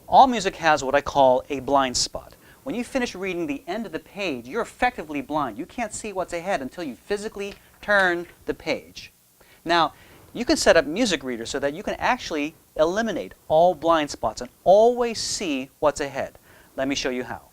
All music has what I call a blind spot. When you finish reading the end of the page, you're effectively blind. You can't see what's ahead until you physically turn the page. Now, you can set up MusicReader so that you can actually eliminate all blind spots and always see what's ahead. Let me show you how.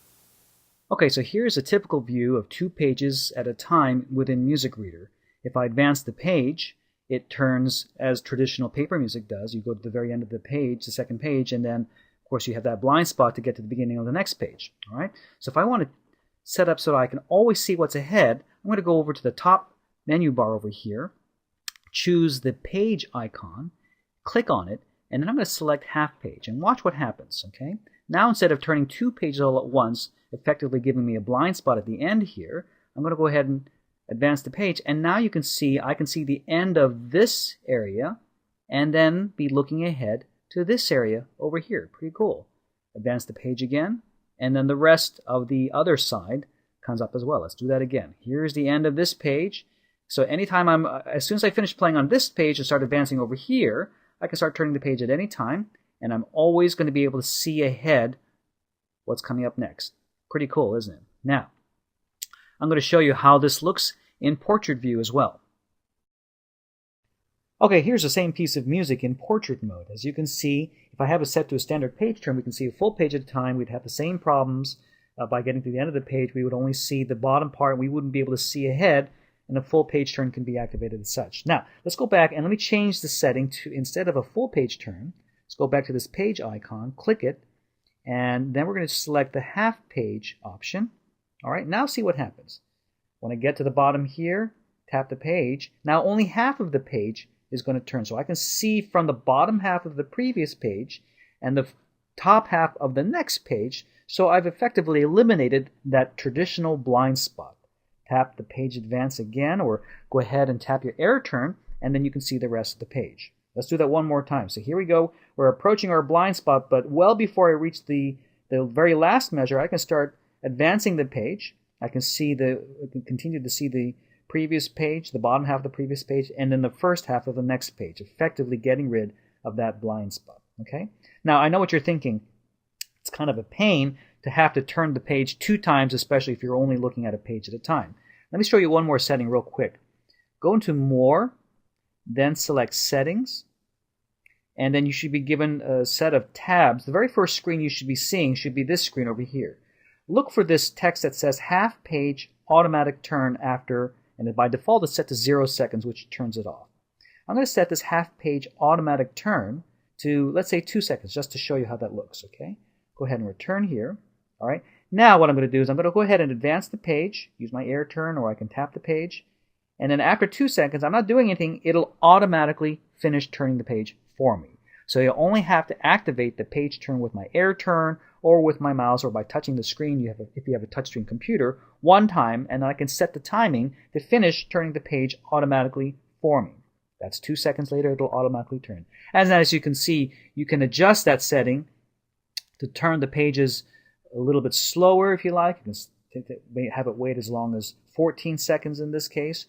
Okay, so here's a typical view of 2 pages at a time within MusicReader. If I advance the page, it turns as traditional paper music does. You go to the very end of the page, the second page, and then, of course, you have that blind spot to get to the beginning of the next page. All right? So if I want to set up so that I can always see what's ahead, I'm going to go over to the top menu bar over here, choose the page icon, click on it, and then I'm going to select half page and watch what happens. Okay? Now instead of turning 2 pages all at once, effectively giving me a blind spot at the end here, I'm going to go ahead and advance the page, and now you can see I can see the end of this area and then be looking ahead to this area over here. Pretty cool. Advance the page again, and then the rest of the other side comes up as well. Let's do that again. Here's the end of this page. So anytime as soon as I finish playing on this page and start advancing over here, I can start turning the page at any time, and I'm always going to be able to see ahead what's coming up next. Pretty cool, isn't it? Now, I'm going to show you how this looks in portrait view as well. Okay, here's the same piece of music in portrait mode. As you can see, if I have it set to a standard page turn, we can see a full page at a time. We'd have the same problems by getting to the end of the page. We would only see the bottom part. We wouldn't be able to see ahead, and a full page turn can be activated as such. Now, let's go back and let me change the setting to, instead of a full page turn, let's go back to this page icon, click it, and then we're going to select the half page option. All right, now see what happens. When I get to the bottom here, tap the page. Now only half of the page is going to turn. So I can see from the bottom half of the previous page and the top half of the next page. So I've effectively eliminated that traditional blind spot. Tap the page advance again, or go ahead and tap your AirTurn, and then you can see the rest of the page. Let's do that one more time. So here we go. We're approaching our blind spot, but well before I reach the very last measure, I can start advancing the page. I can continue to see the previous page, the bottom half of the previous page, and then the first half of the next page, effectively getting rid of that blind spot. Okay? Now, I know what you're thinking. It's kind of a pain to have to turn the page 2 times, especially if you're only looking at a page at a time. Let me show you one more setting real quick. Go into More, then select Settings, and then you should be given a set of tabs. The very first screen you should be seeing should be this screen over here. Look for this text that says half page automatic turn after, and by default it's set to 0 seconds, which turns it off. I'm going to set this half page automatic turn to, let's say, 2 seconds, just to show you how that looks. Okay? Go ahead and return here. All right. Now what I'm going to do is I'm going to go ahead and advance the page, use my AirTurn, or I can tap the page, and then after 2 seconds, I'm not doing anything, it'll automatically finish turning the page for me. So you only have to activate the page turn with my AirTurn or with my mouse or by touching the screen if you have a touchscreen computer one time, and then I can set the timing to finish turning the page automatically for me. That's 2 seconds later, it'll automatically turn. And as you can see, you can adjust that setting to turn the pages a little bit slower if you like. You can have it wait as long as 14 seconds in this case.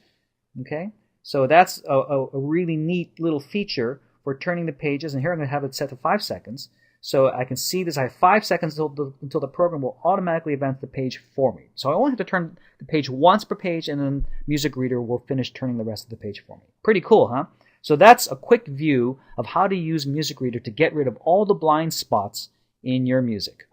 Okay, so that's a really neat little feature for turning the pages, and here I'm going to have it set to 5 seconds. So I can see this. I have 5 seconds until the program will automatically advance the page for me. So I only have to turn the page once per page, and then MusicReader will finish turning the rest of the page for me. Pretty cool, huh? So that's a quick view of how to use MusicReader to get rid of all the blind spots in your music.